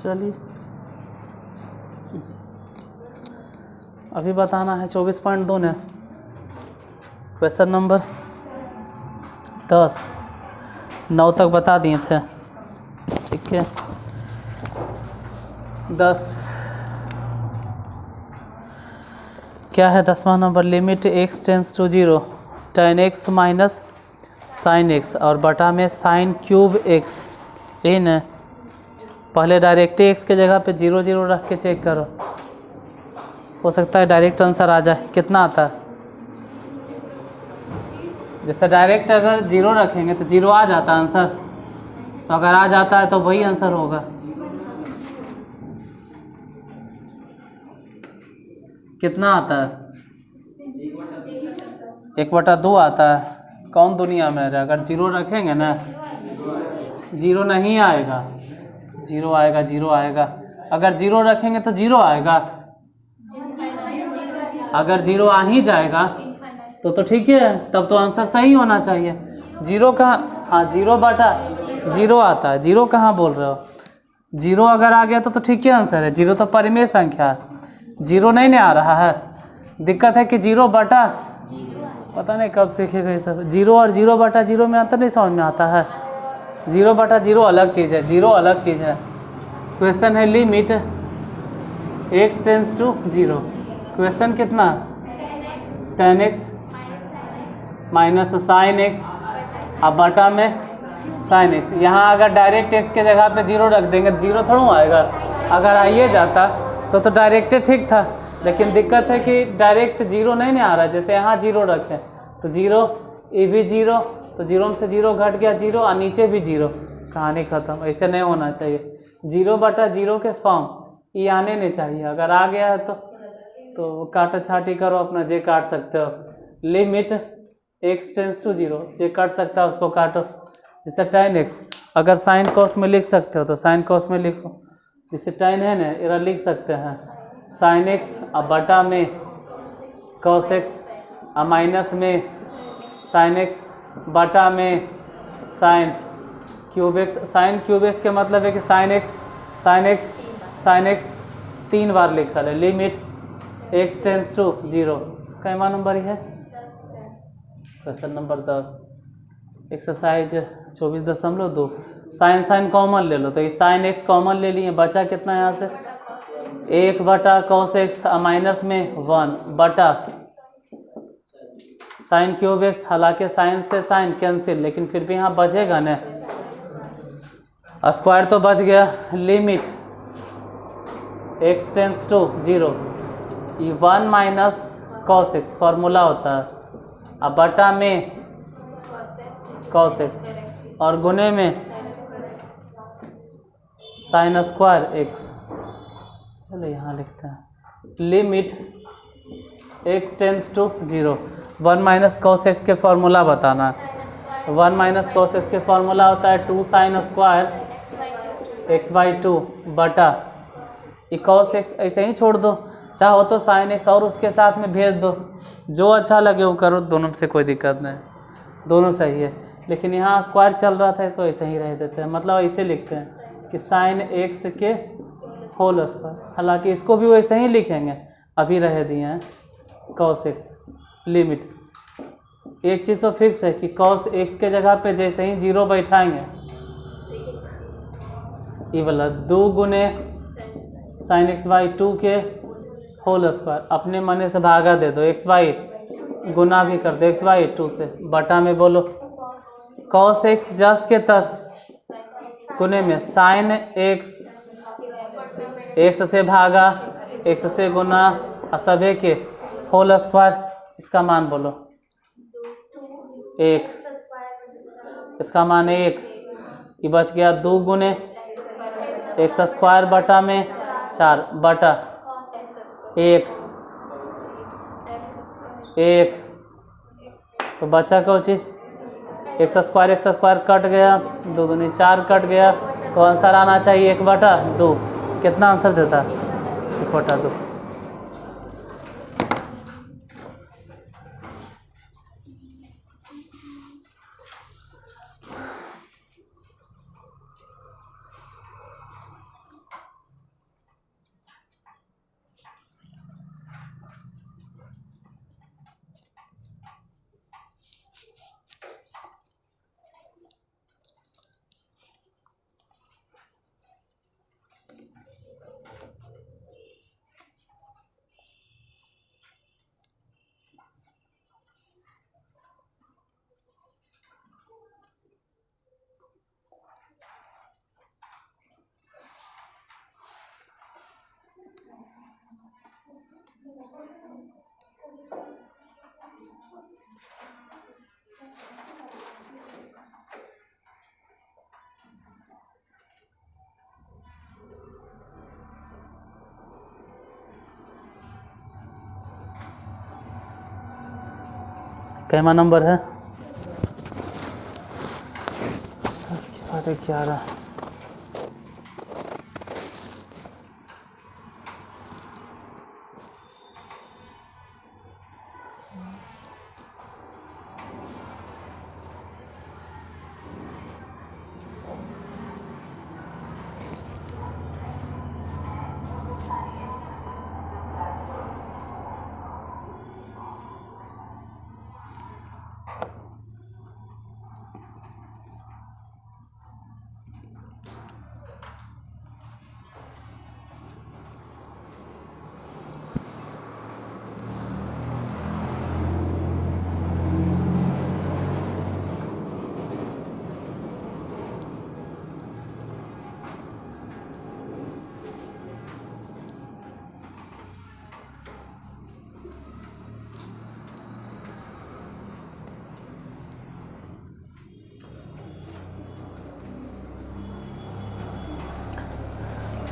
चलिए अभी बताना है 24.2 ने। क्वेश्चन नंबर 10 9 तक बता दिए थे, ठीक है। 10 क्या है 10वां number, limit x tends to 0 tan x minus sine x और बटा में साइन क्यूब x। यही ना, पहले डायरेक्ट x के जगह पे 0 0 रख के चेक करो, हो सकता है डायरेक्ट आंसर आ जाए। कितना आता है? जैसे डायरेक्ट अगर 0 रखेंगे तो 0 आ जाता है आंसर, तो अगर आ जाता है तो वही आंसर होगा। कितना आता है? 1/2 आता है। कौन दुनिया में है? अगर 0 रखेंगे ना 0 नहीं आएगा, 0 आएगा, 0 आएगा। अगर 0 रखेंगे तो 0 आएगा, अगर 0 आ ही जाएगा तो ठीक है, तब तो आंसर सही होना चाहिए। 0 कहाँ? हाँ 0/0 आता है। 0 कहाँ बोल रहे हो? 0 अगर आ गया तो ठीक है आंसर है। 0 तो परिमेय संख्या है, 0 नहीं आ रहा है। दिक्कत है कि 0 बटा, पता नहीं कब सीखेगा ये सब। 0 और 0/0 में अंतर नहीं समझ में आता है। 0/0 अलग चीज़ है, 0 अलग चीज़ है। क्वेश्चन है limit x tends to 0। Question कितना? tan x minus sine x अब बटा में साइन x। यहाँ अगर डायरेक्ट x के जगह पे 0 रख देंगे तो 0 थोड़ा आएगा। अगर आइए जाता तो डायरेक्ट ठीक था, लेकिन दिक्कत है कि डायरेक्ट 0 नहीं आ रहा। जैसे यहाँ 0 रखें तो 0, ये भी 0, तो 0 में से 0 घट गया 0 और नीचे भी 0, कहानी ख़त्म। ऐसे नहीं होना चाहिए। 0/0 के फॉर्म ये आने नहीं चाहिए। अगर आ गया है तो काटा छाटी करो अपना, जे काट सकते हो। लिमिट x टेंस टू 0, जे काट सकता है उसको काटो। जैसे tan x अगर साइन कॉस में लिख सकते हो तो साइन कॉस में लिखो। जैसे tan है ना, इधर लिख सकते हैं साइन x अब बटा में कॉस x और माइनस में साइन x बटा में sine cube x। Sine cube x के मतलब है कि साइन x 3 बार लिखा है। लिमिट x टेंस टू 0 कैमा नंबर है? Question number 10 exercise 24.2। Sine common ले लो, तो ये साइन x कॉमन ले लिए, बचा कितना यहाँ से 1/cos x माइनस में 1 बटा साइन क्यूब x। हालांकि साइन से साइन कैंसिल, लेकिन फिर भी यहाँ बचेगा ना, स्क्वायर तो बच गया। लिमिट x टेंस टू 0 ये 1 माइनस cos x फॉर्मूला होता है, अब बटा में cos x और गुने में साइन स्क्वायर x। चलो यहाँ लिखते हैं limit x tends to 0 1 minus cos x के फॉर्मूला बताना है। 1 माइनस cos x के फॉर्मूला होता है 2 साइन स्क्वायर x/2 बटा ये cos x। ऐसे ही छोड़ दो, चाहो तो साइन x और उसके साथ में भेज दो, जो अच्छा लगे वो करो, दोनों से कोई दिक्कत नहीं, दोनों सही है। लेकिन यहाँ स्क्वायर चल रहा था तो ऐसे ही रह देते हैं, मतलब ऐसे लिखते हैं कि साइन x के होल स्क्वायर। हालांकि इसको भी वैसे ही लिखेंगे, अभी रह दिए हैं cos x। लिमिट एक चीज़ तो फिक्स है कि cos x के जगह पे जैसे ही 0 बैठाएंगे, ये वाला 2 गुने साइन x/2 के होल स्क्वायर, अपने मने से भागा दे दो, x/, गुना भी कर दो x/2 से, बटा में बोलो cos x जस के तस गुने में साइन x, x से भागा, x से गुना और सभी के होल स्क्वायर। इसका मान बोलो 1, इसका मान 1, ये बच गया 2 गुने x स्क्वायर बटा में 4 बटा 1 तो बचा कौची x स्क्वायर कट गया, 2 दूनी 4 कट गया, तो आंसर आना चाहिए 1/2। कितना आंसर देता है? 1/2। कैमा नंबर है 10 के बाद 11।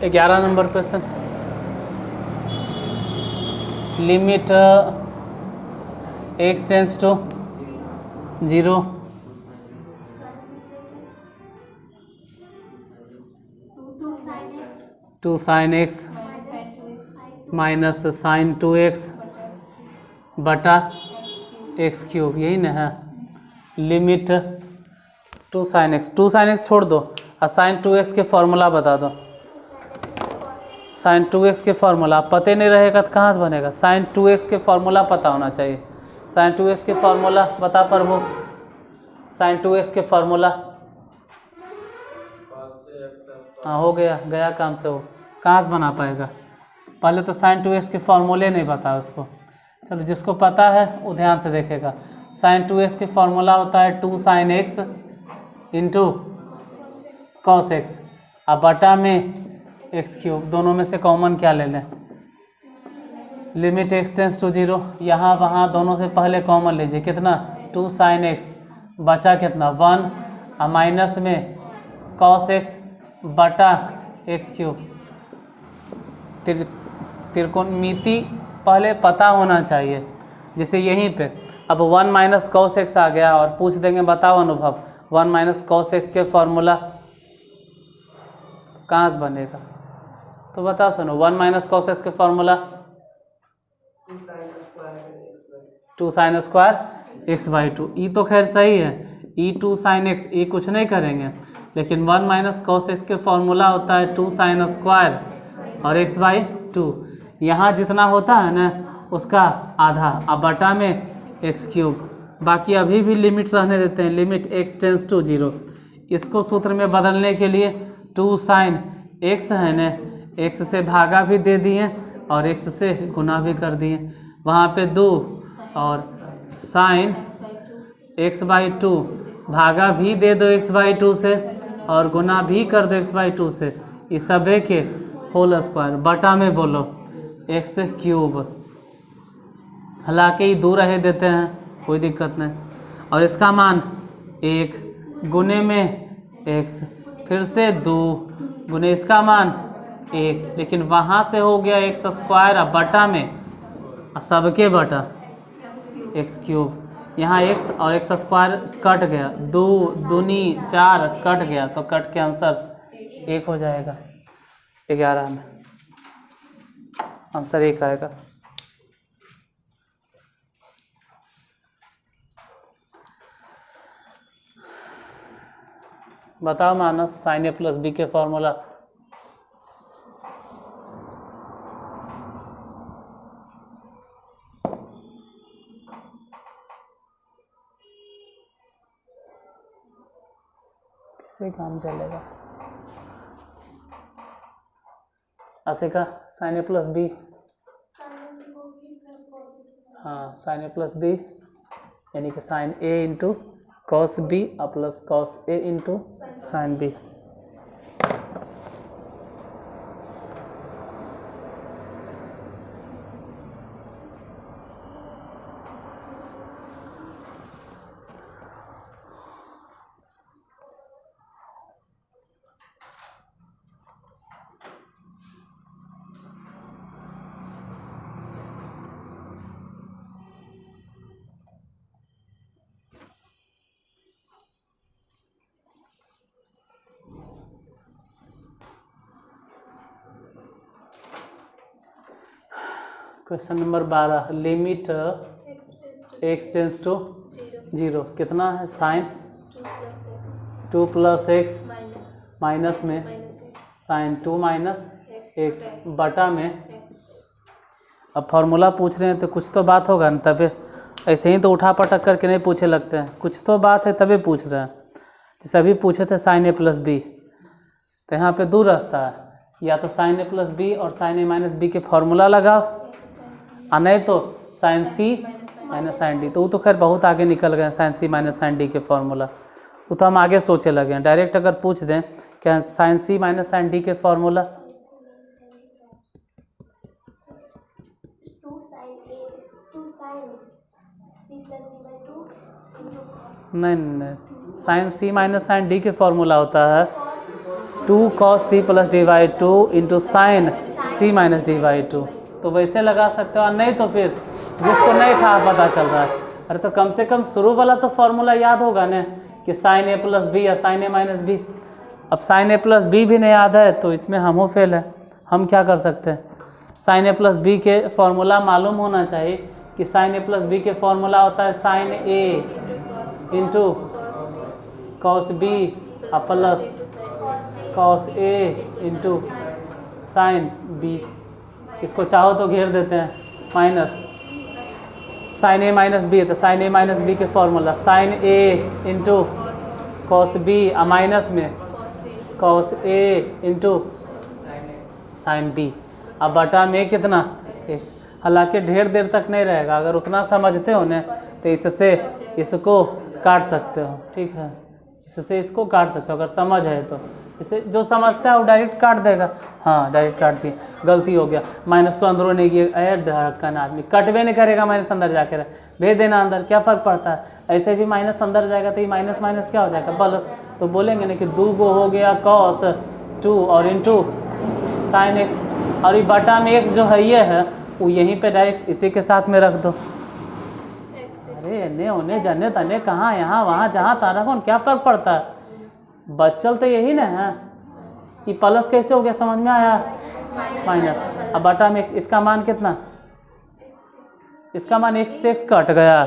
ग्यारह नंबर question, limit x tends to 0 two sine x minus sine 2x बटा x क्यूब, यही ना है। लिमिट 2 साइन x छोड़ दो और साइन 2x के फॉर्मूला बता दो। साइन 2x के फॉर्मूला पते नहीं रहेगा तो कहाँ से बनेगा। साइन 2x के फॉर्मूला पता होना चाहिए। साइन 2x के फॉर्मूला बता प्रभु, साइन 2x के फॉर्मूला। हाँ हो गया काम से, वो कहाँ से बना पाएगा। पहले तो साइन 2x के फॉर्मूले नहीं पता उसको। चलो जिसको पता है वो ध्यान से देखेगा। साइन 2x के फॉर्मूला होता है 2 sine x into cos x और बटा में एक्स क्यूब। दोनों में से कॉमन क्या ले लें, लिमिट x टेंस टू 0, यहाँ वहाँ दोनों से पहले कॉमन लीजिए। कितना 2 साइन x बचा कितना 1 और माइनस में कॉस x बटा एक्स क्यूब। त्रिकोणमिति पहले पता होना चाहिए। जैसे यहीं पे अब 1 माइनस कॉस x आ गया और पूछ देंगे बताओ अनुभव 1 माइनस कॉस x के फॉर्मूला कहाँ से बनेगा। तो बता सुनो 1 माइनस कॉस x के formula 2 sine square x by 2। ई तो खैर सही है, ई 2 साइन x, ये कुछ नहीं करेंगे। लेकिन 1 माइनस कॉस x के फॉर्मूला होता है 2 साइन स्क्वायर और x बाई 2। यहाँ जितना होता है ना उसका आधा, अब बटा में एक्स क्यूब। बाकी अभी भी लिमिट रहने देते हैं, लिमिट x टेंस टू 0। इसको सूत्र में बदलने के लिए 2 साइन x है ना, x से भागा भी दे दिए और x से गुना भी कर दिए। वहाँ पे 2 और साइन x बाई 2 भागा भी दे दो x बाई 2 से और गुना भी कर दो x बाई 2 से। इस सभी के होल स्क्वायर बटा में बोलो x क्यूब। हालांकि दूर रह देते हैं कोई दिक्कत नहीं। और इसका मान 1 गुने में x, फिर से 2 गुने इसका मान 1, लेकिन वहाँ से हो गया x स्क्वायर और बटा में सबके बटा एक्स क्यूब। यहाँ x और x स्क्वायर कट गया, 2 दूनी 4 कट गया, तो कट के आंसर 1 हो जाएगा। 11 में आंसर 1 आएगा। बताओ मानस साइन ए प्लस बी के फॉर्मूला। कैसे काम चलेगा। ऐसे का साइन ए प्लस बी, हाँ साइन ए प्लस बी यानी कि sine A into cos B और plus cos A into sine B. Question number 12, limit x tends to 0 कितना है? साइन 2 + x माइनस में साइन 2 - x बटा में। अब फॉर्मूला पूछ रहे हैं तो कुछ तो बात होगा ना, तभी ऐसे ही तो उठा पटक करके नहीं पूछे लगते हैं, कुछ तो बात है तभी पूछ रहे हैं। जैसे अभी पूछे थे sin a + b, तो यहाँ पे दो रास्ता है, या तो sin a + b और sin a - b के फॉर्मूला लगाओ, और नहीं तो sin c - sin d। तो वो तो खैर बहुत आगे निकल गए sin c - sin d के फॉर्मूला, वो तो हम आगे सोचे लगे हैं। डायरेक्ट अगर पूछ दें क्या sin c - sin d के फॉर्मूला, नहीं, sin c - sin d के फॉर्मूला होता है 2 cos c + d/2 × sin c - d/2। तो वैसे लगा सकते हो, और नहीं तो फिर जिसको नहीं था पता चल रहा है, अरे तो कम से कम शुरू वाला तो फॉर्मूला याद होगा ना कि sin a + b या sin a - b। अब sin a + b भी नहीं याद है तो इसमें हम हो फेल है। हम क्या कर सकते हैं, sin a + b के फॉर्मूला मालूम होना चाहिए कि sin a + b के फॉर्मूला होता है sin a × cos b plus cos a × sin b। इसको चाहो तो घेर देते हैं, माइनस sin a - b है तो sin a - b के formula sin a × cos b minus में cos a × sin b। अब बटा में कितना, हालांकि ढेर देर तक नहीं रहेगा, अगर उतना समझते हो ना तो इससे इसको काट सकते हो, ठीक है, इससे इसको काट सकते हो अगर समझ है तो। इसे जो समझता है वो डायरेक्ट काट देगा, हाँ डायरेक्ट काट दिए, गलती हो गया, माइनस तो अंदरों नहीं गया, ऐड धड़कन आदमी कटवे नहीं करेगा, माइनस अंदर जाकर भेज देना अंदर, क्या फ़र्क पड़ता है, ऐसे भी माइनस अंदर जाएगा तो ये माइनस माइनस क्या हो जाएगा प्लस। तो बोलेंगे ना कि 2 गो हो गया cos 2 और इंटू sin x, और ये बटा में x जो है ये है वो यहीं पे डायरेक्ट इसी के साथ में रख दो। अरे एने ओने जाने तने कहाँ, यहाँ वहाँ जहाँ तारा कौन, क्या फ़र्क पड़ता है, बचल तो यही ना है। ये प्लस कैसे हो गया, समझ में आया, माइनस। अब बटा में इसका मान कितना, इसका मान x से x कट गया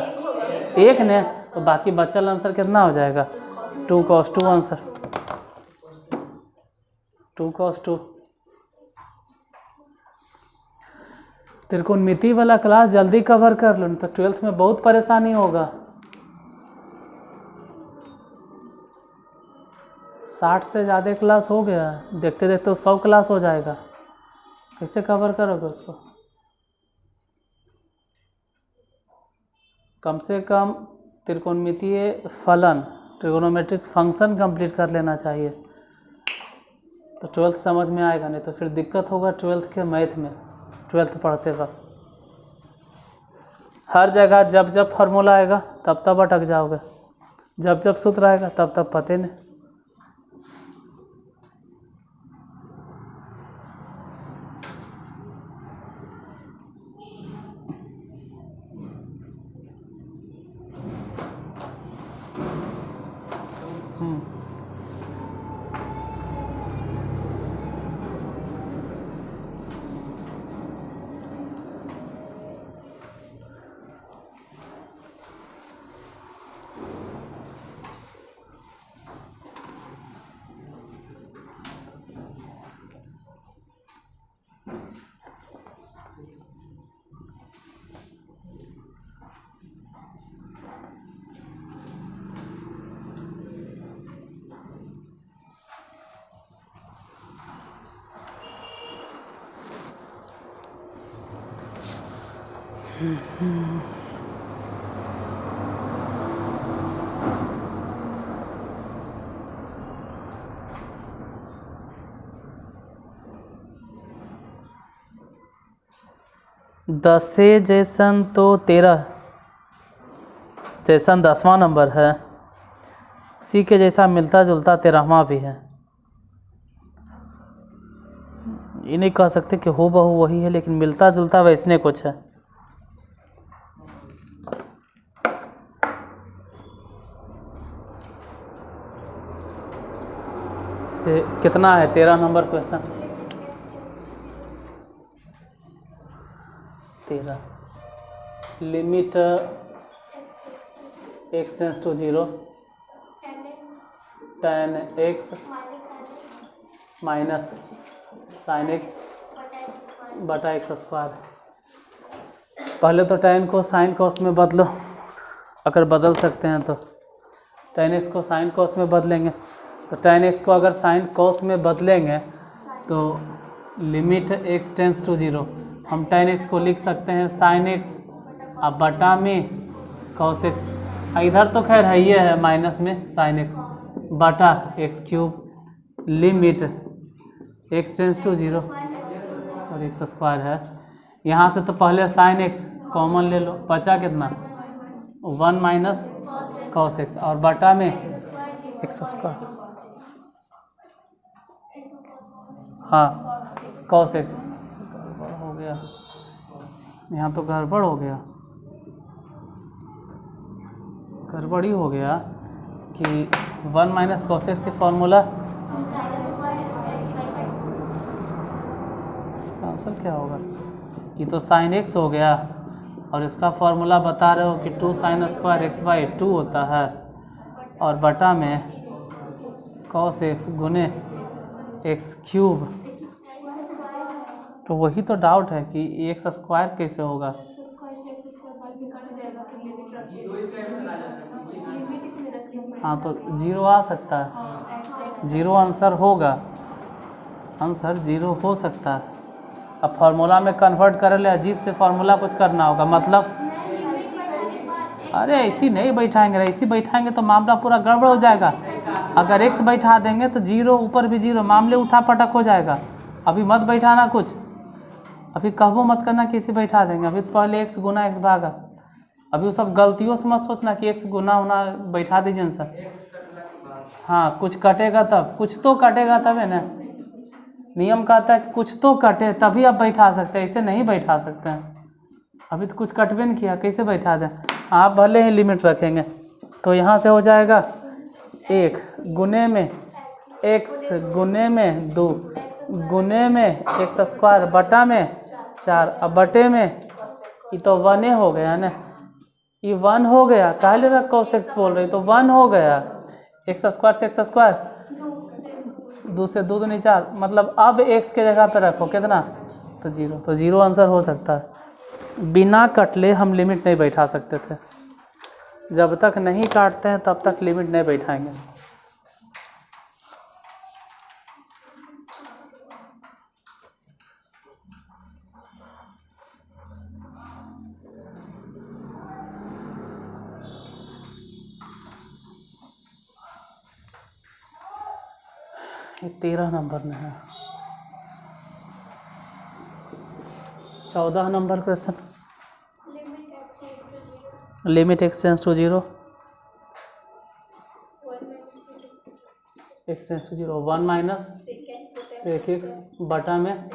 एक ने, तो बाकी बचल आंसर कितना हो जाएगा 2 cos 2 आंसर 2 cos 2। त्रिकोणमिति वाला क्लास जल्दी कवर कर लो, तो 12th में बहुत परेशानी होगा। 60 से ज़्यादा क्लास हो गया, देखते देखते 100 क्लास हो जाएगा, कैसे कवर करोगे उसको। कम से कम त्रिकोणमितीय फलन, ट्रिगोनोमेट्रिक फंक्शन कंप्लीट कर लेना चाहिए, तो 12th समझ में आएगा, नहीं तो फिर दिक्कत होगा 12th के मैथ में। 12th पढ़ते वक्त हर जगह जब जब फार्मूला आएगा तब तब अटक जाओगे, जब जब सूत्र आएगा तब तब पते नहीं। दस से जैसन तो 13 जैसन 10वां नंबर है, उसी के जैसा मिलता जुलता 13वां भी है। ये नहीं कह सकते कि हो बहू वही है, लेकिन मिलता जुलता वैसने कुछ है। से कितना है 13 number question, 13 limit x tends to 0 tan x minus sin x बटा x स्क्वायर। पहले तो tan को sin cos में बदलो, अगर बदल सकते हैं तो tan x को sin cos में बदलेंगे। तो tan x को अगर sin cos में बदलेंगे तो लिमिट x टेंस टू 0 हम tan x को लिख सकते हैं sin x अब बटा में cos x। इधर तो खैर है ही है माइनस में sin x बटा x cube limit x tends to 0 sorry x square है। यहाँ से तो पहले sin x कॉमन ले लो, बचा कितना 1 माइनस cos x और बटा में x स्क्वायर। हाँ cos x गड़बड़ हो गया, यहाँ तो गड़बड़ हो गया, गड़बड़ी हो गया कि 1 माइनस cos x के फॉर्मूला, इसका आंसर क्या होगा? ये तो sin x हो गया और इसका फॉर्मूला बता रहे हो कि 2 sin स्क्वायर x बाई 2 होता है और बटा में cos x गुने x क्यूब। तो वही तो डाउट है कि x स्क्वायर कैसे होगा। हाँ तो 0 आ सकता है, 0 आंसर होगा, आंसर 0 हो सकता है। अब फार्मूला में कन्वर्ट कर ले, अजीब से फार्मूला कुछ करना होगा, मतलब अरे ऐसी नहीं बैठाएंगे, ऐसी बैठाएंगे तो मामला पूरा गड़बड़ हो जाएगा। अगर x बैठा देंगे तो 0 ऊपर भी 0, मामले उठा पटक हो जाएगा। अभी मत बैठाना कुछ, अभी कहबो मत करना कि इसे बैठा देंगे। अभी पहले x गुना x भागा, अभी वो सब गलतियों से मत सोचना कि x गुना होना बैठा दीजिए ना सर। हाँ कुछ कटेगा तब, कुछ तो कटेगा तब है ना, नियम कहता है कि कुछ तो कटे तभी आप बैठा सकते हैं, ऐसे नहीं बैठा सकते हैं। अभी तो कुछ कटबे नहीं किया, कैसे बैठा दें। आप भले ही लिमिट रखेंगे तो यहाँ से हो जाएगा 1 गुने में x गुने में 2 गुने में x स्क्वायर बटा में 4 अब बटे में ये तो 1 हो गया ना, ये 1 हो गया, काहे ले रहा cos x बोल रही, तो 1 हो गया। x स्क्वायर से x स्क्वायर 2 से 2 दूनी 4, मतलब अब x के जगह पे रखो कितना तो 0, तो 0 आंसर हो सकता है। बिना कटले हम लिमिट नहीं बैठा सकते थे, जब तक नहीं काटते हैं तब तक लिमिट नहीं बैठाएंगे। ये 13 नंबर में है। 14 number question, limit x tends to 0 x tends to 0 1 minus sec x बटा में,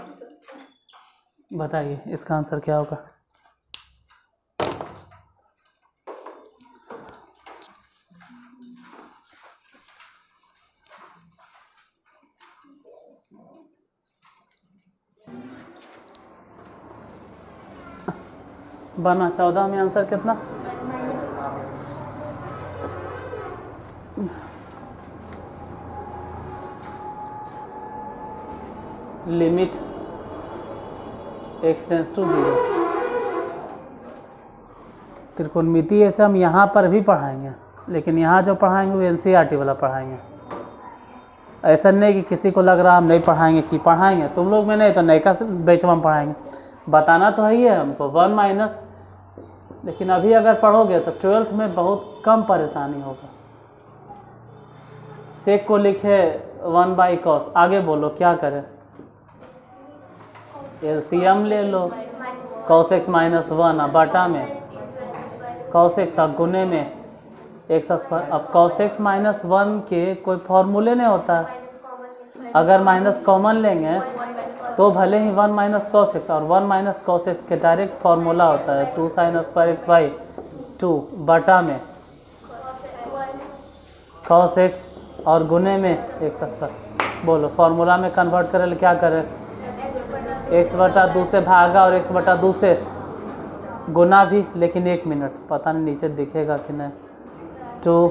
बताइए इसका आंसर क्या होगा। बना 14 में आंसर कितना, लिमिट x टेंस टू 0। त्रिकोणमिति ऐसे हम यहाँ पर भी पढ़ाएंगे, लेकिन यहाँ जो पढ़ाएंगे वो NCERT वाला पढ़ाएंगे। ऐसा नहीं कि किसी को लग रहा हम नहीं पढ़ाएंगे, कि पढ़ाएंगे तुम लोग में नहीं तो नयका बैच में हम पढ़ाएंगे। बताना तो है ही है हमको 1 माइनस, लेकिन अभी अगर पढ़ोगे तो 12th में बहुत कम परेशानी होगा। सेक को लिखे 1 बाई कॉस, आगे बोलो क्या करें, एलसीएम ले लो, कॉस एक्स माइनस 1 बटा में कॉस एक्स गुने में एक्स स्क्वायर। अब कॉस एक्स माइनस 1 के कोई फॉर्मूले नहीं होता है, अगर माइनस कॉमन लेंगे तो भले ही 1 माइनस कॉस एक्स, और 1 माइनस कॉस एक्स के डायरेक्ट फार्मूला होता है 2 साइन स्क्वायर एक्स बाई 2 बटा में कॉस एक्स और गुने में एक्स स्क्वायर। बोलो फार्मूला में कन्वर्ट करे क्या करें, एक्स बटा 2 से भागा और एक्स बटा 2 से गुना भी, लेकिन 1 मिनट, पता नहीं नीचे दिखेगा कि नहीं। 2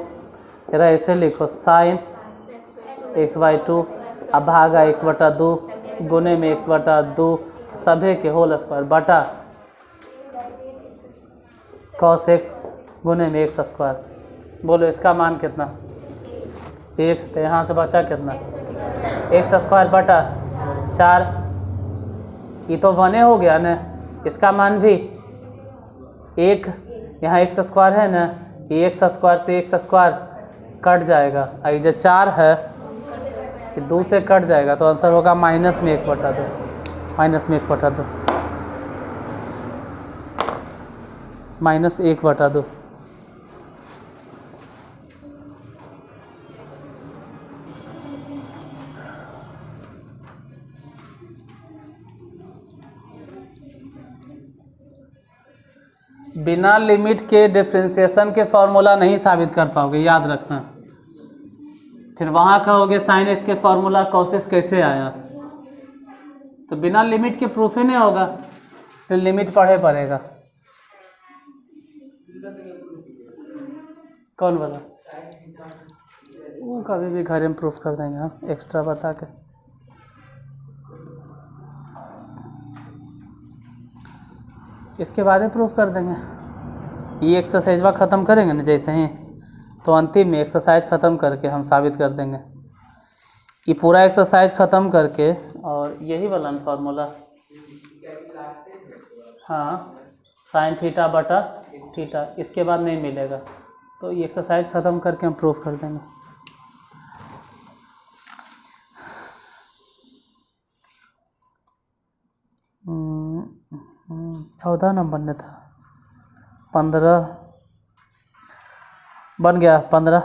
तेरा ऐसे लिखो साइन x/2 अब भागा x/2 गुने में x/2 सभी के होल स्क्वायर बटा cos x गुने में x²। बोलो इसका मान कितना? 1। तो यहाँ से बचा कितना? x² बटा 4। ये तो 1 हो गया ना। इसका मान भी 1, यहाँ x² है ना, ये x² से x² कट जाएगा, और ये जो 4 है ये 2 से कट जाएगा, तो आंसर होगा -1/2। -1/2 -1/2। बिना लिमिट के डिफरेंशिएशन के फॉर्मूला नहीं साबित कर पाओगे, याद रखना। फिर वहाँ कहोगे साइन एक्स के फॉर्मूला cos x कैसे आया, तो बिना लिमिट के प्रूफ ही नहीं होगा, तो लिमिट पढ़े पड़ेगा। कौन वाला? वो कभी भी घर में प्रूफ कर देंगे हम, एक्स्ट्रा बता के। इसके बाद ही प्रूफ कर देंगे। ये एक्सरसाइज ख़त्म करेंगे ना जैसे ही, तो अंतिम में एक्सरसाइज ख़त्म करके हम साबित कर देंगे। ये पूरा एक्सरसाइज ख़त्म करके, और यही वाला फार्मूला, हाँ साइन थीटा बटा थीटा, इसके बाद नहीं मिलेगा, तो ये एक्सरसाइज ख़त्म करके हम प्रूफ कर देंगे। चौदह नंबर ने था, 15 बन गया, 15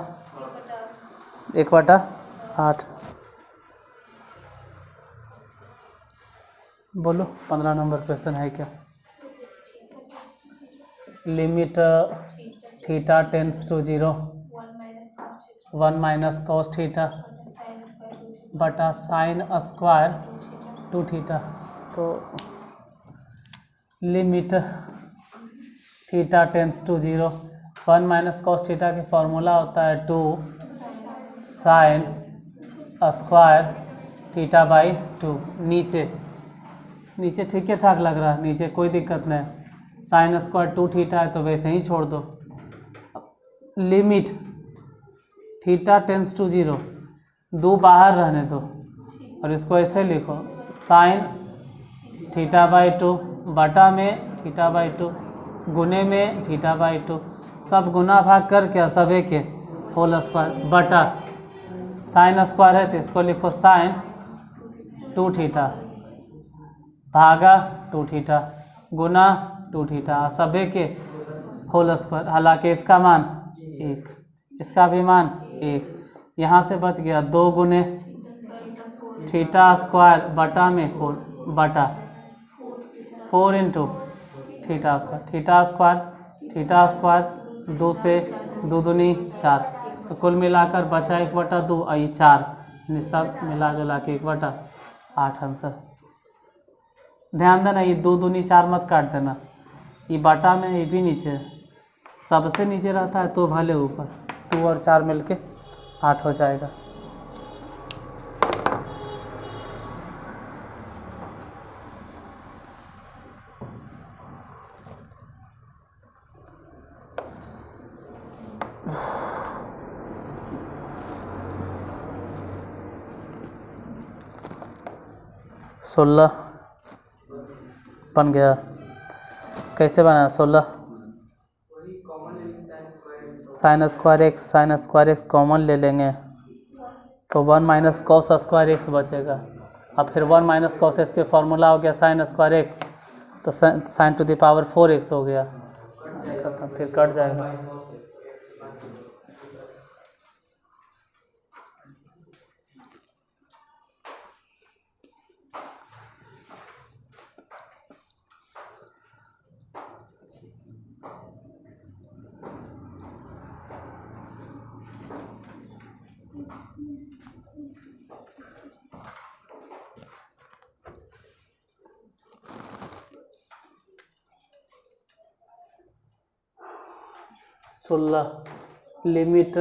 1/8। बोलो 15 नंबर क्वेश्चन है क्या? Limit theta tends to 0 1 - cos theta बटा sin² 2 थीटा। तो limit theta tends to 0 1 - cos theta के फॉर्मूला होता है 2 sin² θ/2। नीचे ठीक है, ठाक लग रहा है, नीचे कोई दिक्कत नहीं। sin² 2 थीटा है तो वैसे ही छोड़ दो। लिमिट थीटा टेंड्स टू 0, 2 बाहर रहने दो, और इसको ऐसे लिखो sin θ/2 बटा में θ/2 गुने में θ/2, सब गुना भाग करके सभी के होल स्क्वायर बटा sin² है तो इसको लिखो sin 2 थीटा भागा 2 थीटा गुना 2 थीटा, सभी के होल स्क्वायर। हालांकि इसका मान 1, इसका भी मान 1, यहाँ से बच गया 2 गुने θ² बटा में 4 बटा 4 इंटू θ², 2 से 2 दूनी 4, तो कुल मिलाकर बचा 1/2 और ये 4, सब मिला जुला के 1/8 आंसर। ध्यान देना, ये 2 दूनी 4 मत काट देना, ये बटा में ये भी नीचे, सबसे नीचे रहता है तो भले ऊपर, 2 और 4 मिलके 8 हो जाएगा। सोलह बन गया। कैसे बना 16? sin² x कॉमन ले लेंगे तो 1 - cos² x बचेगा। अब फिर 1 - cos x के फॉर्मूला हो गया sin² x, तो sin⁴ x हो गया, खत्म, फिर कट जाएगा। 16 लिमिट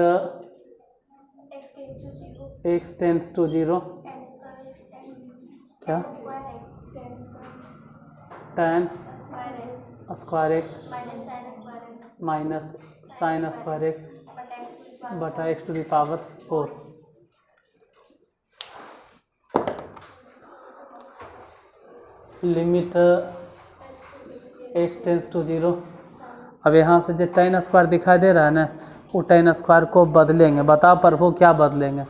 x टेंस टू 0 क्या tan square X minus sine square X बटा x to the power 4 limit x tends to 0। अब यहाँ से जो tan स्क्वायर दिखाई दे रहा है ना, वो tan स्क्वायर को बदलेंगे। बताओ प्रभु क्या बदलेंगे?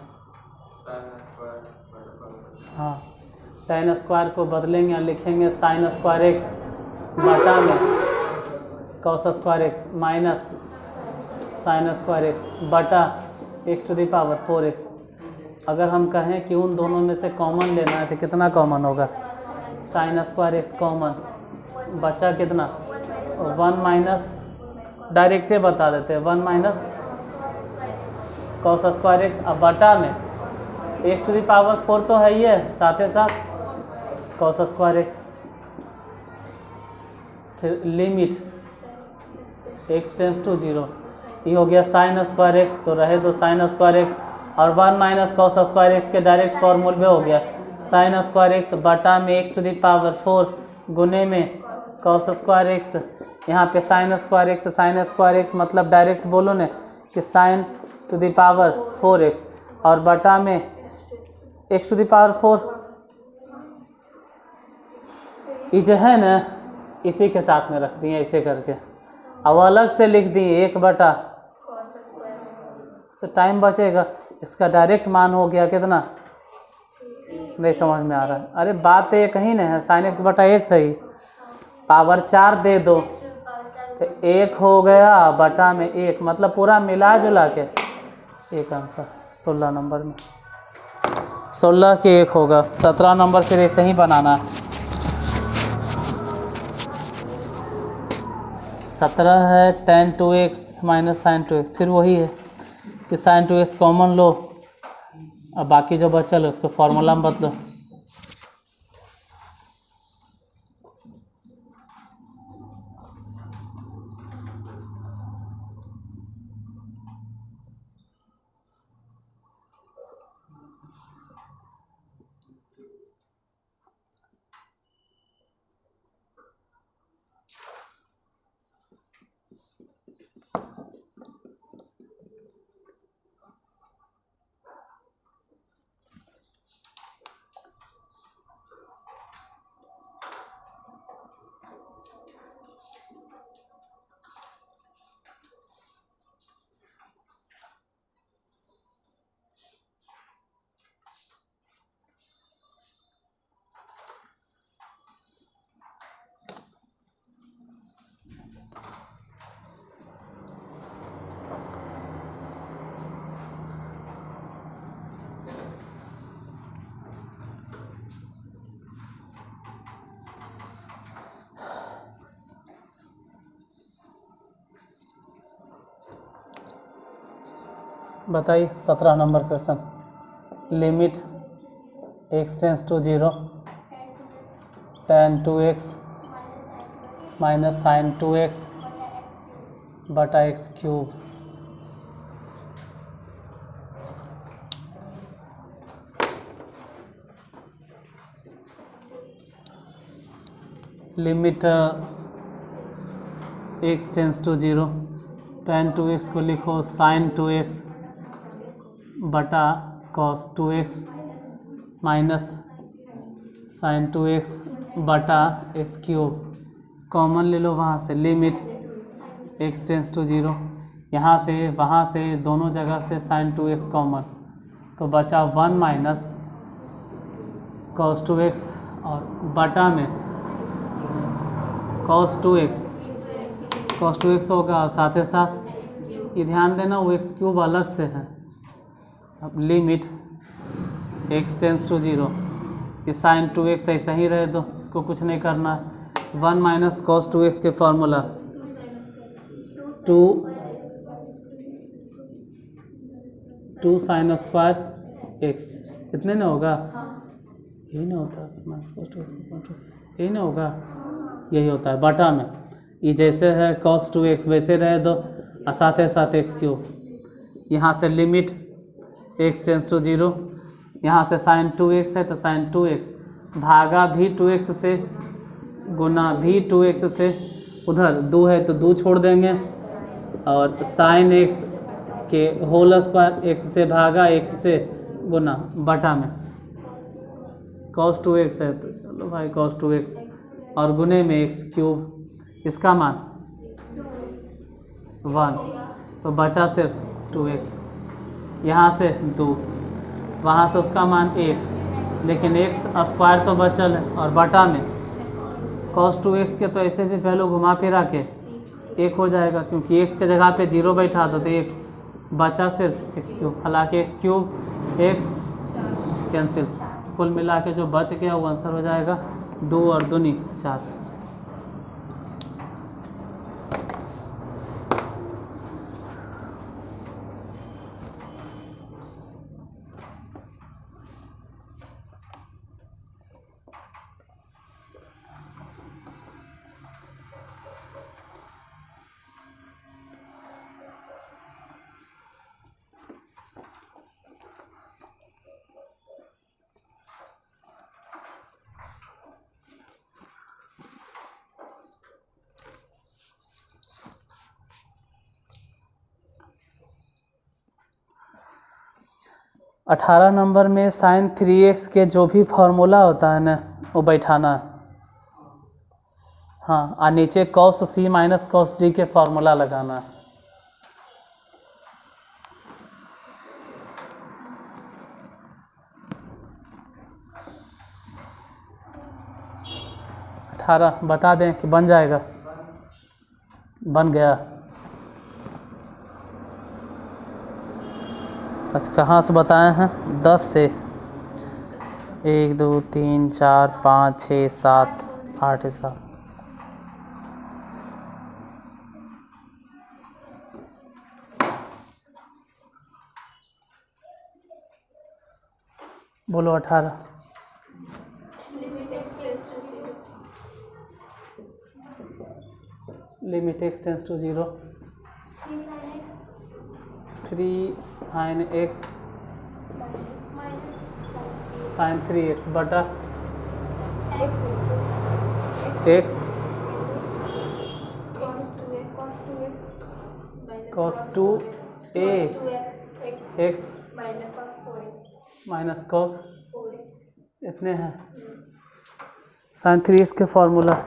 हाँ, tan स्क्वायर को बदलेंगे और लिखेंगे साइन स्क्वायर एक्स बटा में cos square X minus sine square X बटा x to the power 4x। अगर हम कहें कि उन दोनों में से कॉमन लेना है तो कितना कॉमन होगा? साइन स्क्वायर एक्स कॉमन, बचा कितना? 1 माइनस, डायरेक्टे बता देते हैं, 1 माइनस कॉस स्क्वायर एक्स। अब बटा में x टू द पावर 4 तो है ही है, साथ ही साथ कॉस स्क्वायर एक्स। फिर लिमिट x टेंस टू 0, ये हो गया साइन स्क्वायर एक्स, तो रहे दो साइन स्क्वायर एक्स, और 1 माइनस कॉस स्क्वायर एक्स के डायरेक्ट फॉर्मूल में हो गया साइन स्क्वायर एक्स बटा में x टू द पावर 4 गुने में कॉस स्क्वायर एक्स। यहाँ पे साइन स्क्वायर एक्स मतलब डायरेक्ट बोलो ना कि sign to the power 4x और बटा में x टू द पावर 4। ये जो है ना, इसी के साथ में रख दिए ऐसे करके, अब अलग से लिख दिए 1 बटा, से टाइम बचेगा। इसका डायरेक्ट मान हो गया कितना? नहीं समझ में आ रहा है? अरे बात तो ये कहीं नहीं है, साइन एक्स बटा 1 सही, पावर 4 दे दो तो 1 हो गया बटा में 1, मतलब पूरा मिला जुला के एक आंसर 16 नंबर में 16 के 1 होगा। 17 नंबर फिर ऐसे ही बनाना है। 17 है tan 2x minus sine 2x, फिर वही है कि साइन 2x कॉमन लो, अब बाकी जो बचल है उसको फॉर्मूला में बदलो। बताइए 17 नंबर question. Limit x tends to 0 tan 2x minus sine 2x बटा x cube. Limit x tends to 0 tan 2x को लिखो साइन 2x बटा cos 2x minus sine 2x बटा x क्यूब। कॉमन ले लो वहाँ से, लिमिट x टेंस टू 0, यहाँ से वहाँ से दोनों जगह से साइन 2x कॉमन, तो बचा 1 माइनस cos 2x और बटा में cos 2x होगा, और साथ ही साथ ये ध्यान देना वो x क्यूब अलग से है। अब लिमिट x टेंस टू 0, ये साइन 2x ऐसा ही रहे दो, इसको कुछ नहीं करना है। 1 माइनस cos 2x के फॉर्मूला 2 साइन स्क्वायर x, कितने ना होगा? यही ना होता, यही ना होगा, यही होता है बटा में ये जैसे है cos 2x वैसे रहे दो और साथ ही साथ एक्स क्यूब। यहाँ से लिमिट x टेंस टू 0, यहाँ से साइन 2x है तो साइन 2x भागा भी 2x से गुना भी 2x से, उधर 2 है तो 2 छोड़ देंगे और साइन x के होल स्क्वायर x से भागा x से गुना बटा में cos 2x है तो चलो भाई cos 2x और गुने में x क्यूब, इसका मान 1 तो बचा सिर्फ 2x, यहाँ से 2, वहाँ से उसका मान 1, लेकिन x स्क्वायर तो बचल है और बटा में cos 2x के तो ऐसे भी वैल्यू घुमा फिरा के 1 हो जाएगा, क्योंकि x के जगह पे 0 बैठा तो 1 बचा सिर्फ x क्यूब। हालांकि x क्यूब x कैंसिल, कुल मिला के जो बच गया वो आंसर हो जाएगा 2 और 2 4। अठारह नंबर में साइन 3x के जो भी फार्मूला होता है ना वो बैठाना है। हाँ, और नीचे cos c minus cos d के फार्मूला लगाना है। अठारह बता दें कि बन जाएगा, बन गया। अच्छा कहाँ से बताए हैं? 10 से 1 2 3 4 5 6 7 8 7। बोलो 18। Limit x tends to 0, 3 sine x sine 3x बटा x cos 2a x minus cos, इतने हैं साइन 3x के formula.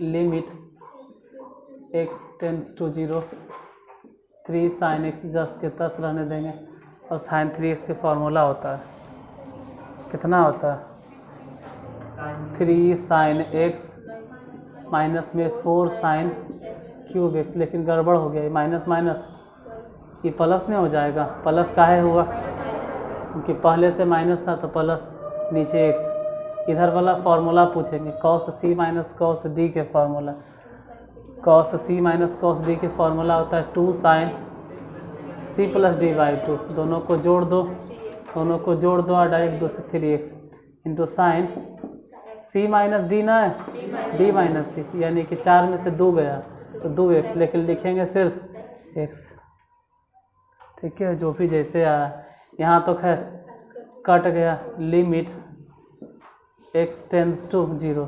Limit x tends to 0, 3 sine x जस्ट के तस रहने देंगे और साइन 3x के फार्मूला होता है, कितना होता है 3 साइन x माइनस में 4 साइन क्यूब x, लेकिन गड़बड़ हो गया, माइनस माइनस ये प्लस नहीं हो जाएगा। प्लस काहे हुआ? क्योंकि पहले से माइनस था तो प्लस, नीचे x। इधर वाला फार्मूला पूछेंगे cos c minus cos d के formula. cos c minus cos d के फार्मूला होता है 2 sine c plus d by 2, दोनों को जोड़ दो, दोनों को जोड़ दो और डायरेक्ट 2 से 3x into sine c minus D ना है d माइनस सी, यानी कि 4 में से 2 गया तो 2x, लेकिन लिखेंगे सिर्फ x। ठीक है, जो भी जैसे आया। यहाँ तो खैर कट गया। लिमिट x टेंस टू 0,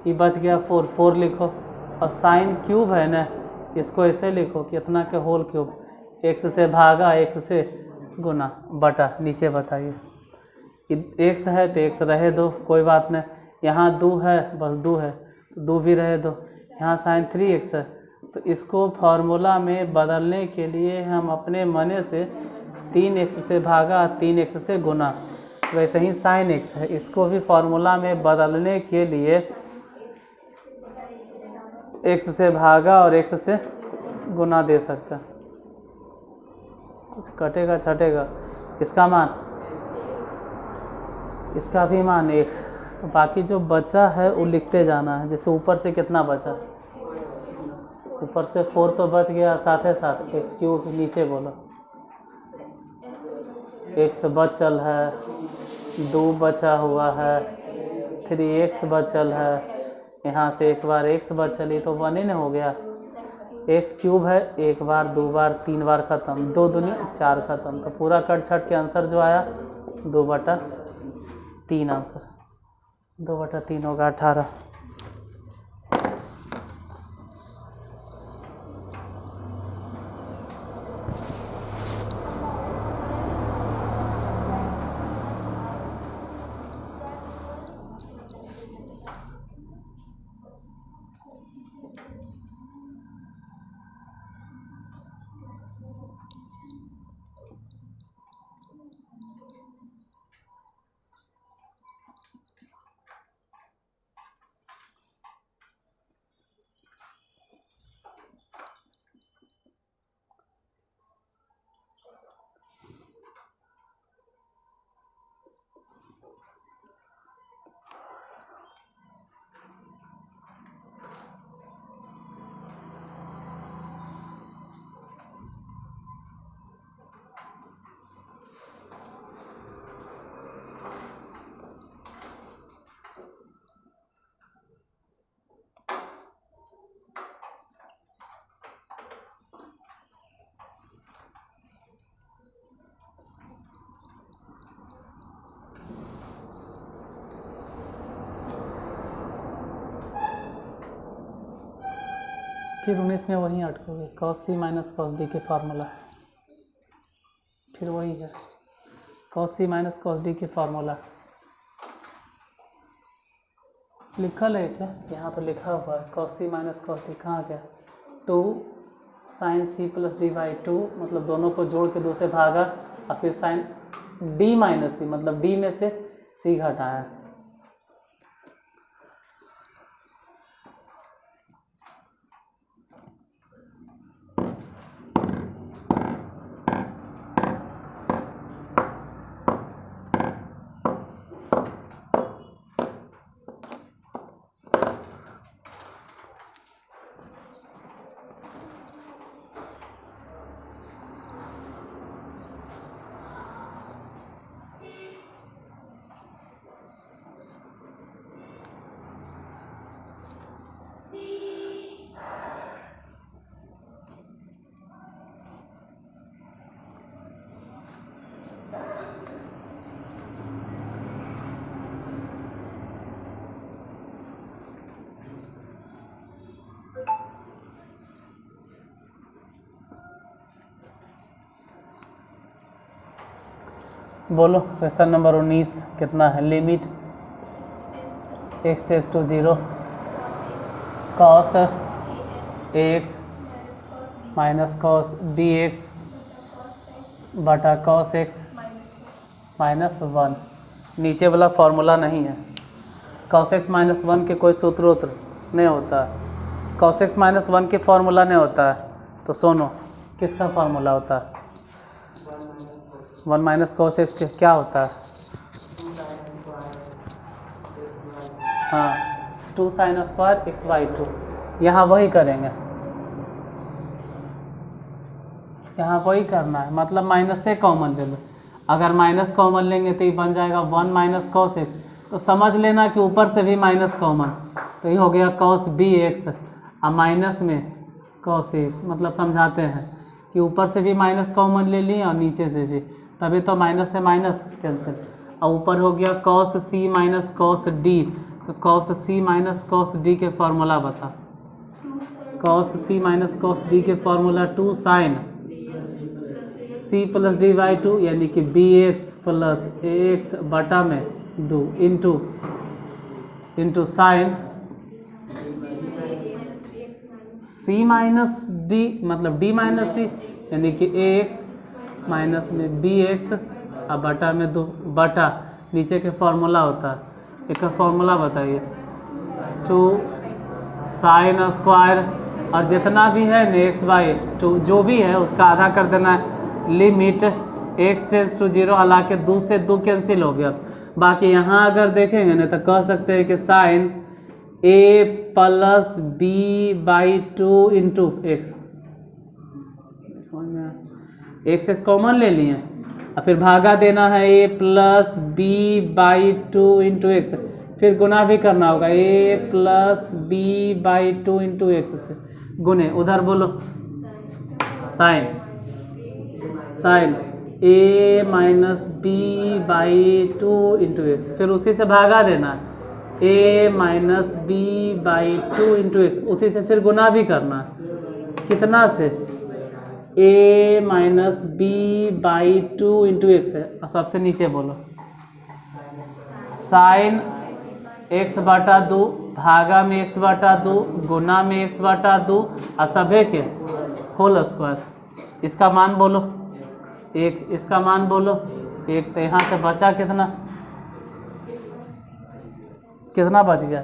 ये बच गया 4, 4 लिखो और साइन क्यूब है ना, इसको ऐसे लिखो कि इतना के होल क्यूब, x से भागा x से गुना बटा, नीचे बताइए x है तो x रहे दो, कोई बात नहीं। यहाँ 2 है, बस 2 है तो 2 भी रहे दो। यहाँ साइन 3x है तो इसको फार्मूला में बदलने के लिए हम अपने मने से 3x से भागा 3x से गुना, वैसे ही साइन x है, इसको भी फार्मूला में बदलने के लिए x से भागा और x से गुना दे सकता। कुछ कटेगा छटेगा, इसका मान, इसका भी मान 1, तो बाकी जो बचा है वो लिखते जाना है। जैसे ऊपर से कितना बचा, ऊपर से 4 तो बच गया, साथ ही साथ x क्यूब, नीचे बोलो x बचल है, 2 बचा हुआ है, 3x बचल है, यहाँ से एक बार एक्स बच चली तो 1 ही न हो गया। एक्स क्यूब है, एक बार, दो बार, तीन बार ख़त्म, 2 दूनी 4 ख़त्म। तो पूरा कट छट के आंसर जो आया 2/3 आंसर, 2/3 होगा 18। फिर 19 में वहीं अटकोगे, cos c minus cos d के फार्मूला, फिर वही है cos c minus cos d के फार्मूला लिखल है इसे, यहाँ पर लिखा हुआ है cos c minus cos d। कहाँ गया, 2 sin c plus d by 2, मतलब दोनों को जोड़ के 2 से भागा, और फिर sin d माइनस c, मतलब d में से c घटाया। बोलो क्वेश्चन नंबर 19 कितना है, limit x tends to 0 cos ax minus cos bx बटा cos x माइनस 1। नीचे वाला फॉर्मूला नहीं है, cos x माइनस 1 के कोई सूत्र नहीं होता है, cos x माइनस 1 के फॉर्मूला नहीं होता है। तो सुनो किसका फार्मूला होता है, 1 माइनस cos x के क्या होता है, हाँ 2 sin स्क्वायर x बाई 2। यहाँ वही करेंगे, यहाँ वही करना है, मतलब माइनस से कॉमन ले लो। अगर माइनस कॉमन लेंगे तो ये बन जाएगा 1 माइनस cos x, तो समझ लेना कि ऊपर से भी माइनस कॉमन, तो ये हो गया cos bx, और माइनस में cos x, मतलब समझाते हैं कि ऊपर से भी माइनस कॉमन ले लिए और नीचे से भी, तभी तो माइनस से माइनस कैंसिल। और ऊपर हो गया cos c minus cos d, तो cos c minus cos d के फार्मूला बता, cos c minus cos d के formula 2 sin c plus d by 2, यानी कि bx प्लस ax बटा में 2 into sine c minus d, मतलब d माइनस c, यानी कि ax माइनस में bx और बटा में 2 बटा नीचे के फॉर्मूला होता है, एक का फॉर्मूला बताइए, 2 साइन स्क्वायर, और जितना भी है न x बाई 2 जो भी है उसका आधा कर देना है, लिमिट x टेंड्स टू 0 हला के 2 से 2 कैंसिल हो गया। बाकी यहाँ अगर देखेंगे ना तो कह सकते हैं कि sine a plus b by 2 into x, x x common ले लिए और फिर भागा देना है a plus b by 2 into x, फिर गुना भी करना होगा, a plus b by 2 into x से गुने, उधर बोलो sine a minus b by 2 into x, फिर उसी से भागा देना a minus b by 2 into x, उसी से फिर गुना भी करना, कितना से a minus b by 2 into x है। सबसे नीचे बोलो साइन x बटा 2 भागा में x बटा 2 गुना में x बटा 2 और सभे के होल स्क्वायर। इसका मान बोलो 1, इसका मान बोलो 1, तो यहाँ से बचा कितना बच गया,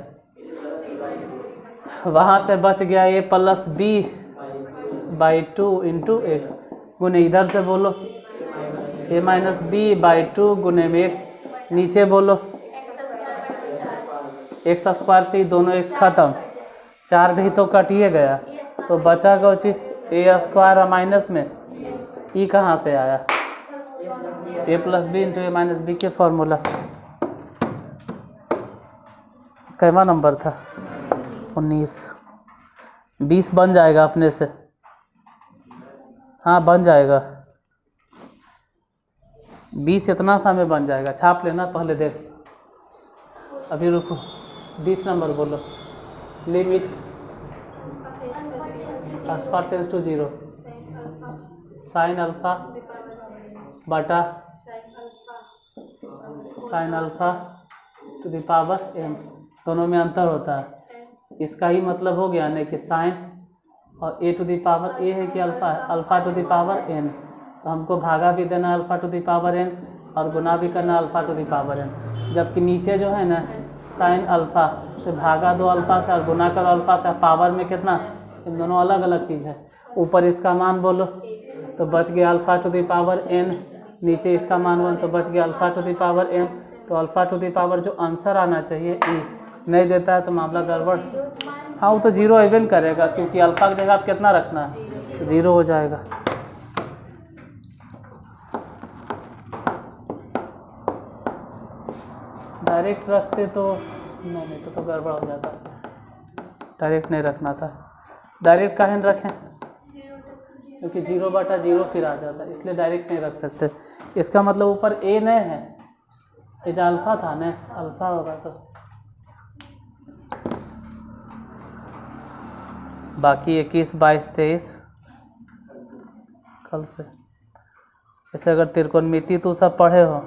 वहाँ से बच गया a plus b by 2 into x, गुने इधर से बोलो a माइनस बी बाई 2 गुने में x, नीचे बोलो एक्स स्क्वायर से ही दोनों एक्स खत्म, 4 भी तो कटिए गया, तो बचा कौची ए स्क्वायर माइनस में ई कहाँ से आया, ए प्लस बी इंटू ए माइनस बी के फॉर्मूला। कैवा नंबर था 19, 20 बन जाएगा अपने से, हाँ बन जाएगा 20, इतना सा में बन जाएगा, छाप लेना पहले, देख अभी रुको। 20 नंबर बोलो, limit alpha tends to 0 sine alpha बटा sine alpha to the power m, दोनों में अंतर होता है, इसका ही मतलब हो गया नहीं कि साइन और a to the power a है कि अल्फा है, alpha to the power n, तो हमको भागा भी देना alpha to the power n और गुना भी करना alpha to the power n, जबकि नीचे जो है ना साइन अल्फा से भागा दो अल्फा से और गुना करो अल्फा से, पावर में कितना, इन दोनों अलग अलग चीज़ है। ऊपर इसका मान बोलो तो बच गया alpha to the power n, नीचे इसका मान बोलो तो बच गया alpha to the power m, तो अल्फा टू द पावर जो आंसर आना चाहिए ई नहीं देता है तो मामला गड़बड़। हाँ वो तो 0 इवन करेगा क्योंकि अल्फा की जगह आप कितना रखना है, 0 हो जाएगा। डायरेक्ट रखते तो नहीं तो गड़बड़ हो जाता, डायरेक्ट नहीं रखना था, डायरेक्ट काहे न रखें क्योंकि 0 बटा 0 फिर आ जाता है, इसलिए डायरेक्ट नहीं रख सकते। इसका मतलब ऊपर a नहीं है, ये जो अल्फा था ना, अल्फा होगा तो बाकी 21, 22, 23 कल से। ऐसे अगर त्रिकोणमिति तो सब पढ़े हो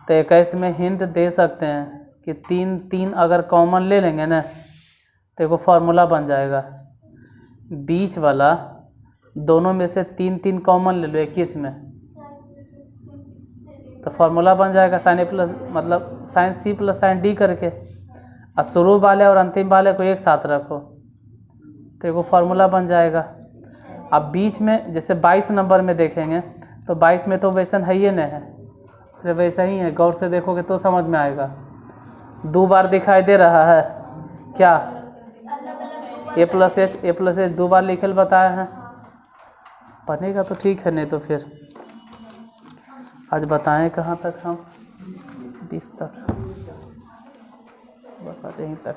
तो 21 में हिंट दे सकते हैं कि 3 अगर कॉमन ले लेंगे ना तो एक फार्मूला बन जाएगा, बीच वाला दोनों में से 3 कॉमन ले लो 21 में तो फार्मूला बन जाएगा साइन ए प्लस मतलब sine c plus sine d करके, और शुरू वाले और अंतिम वाले को एक साथ रखो तो एक फार्मूला बन जाएगा। अब बीच में जैसे 22 नंबर में देखेंगे तो 22 में तो वैसा है ही नहीं है, अरे वैसा ही है, गौर से देखोगे तो समझ में आएगा। 2 बार दिखाई दे रहा है क्या, ए प्लस एच 2 बार लिखल बताए हैं, बनेगा तो ठीक है, नहीं तो फिर आज बताएं कहाँ तक हम 20 तक, बस आज यहीं तक।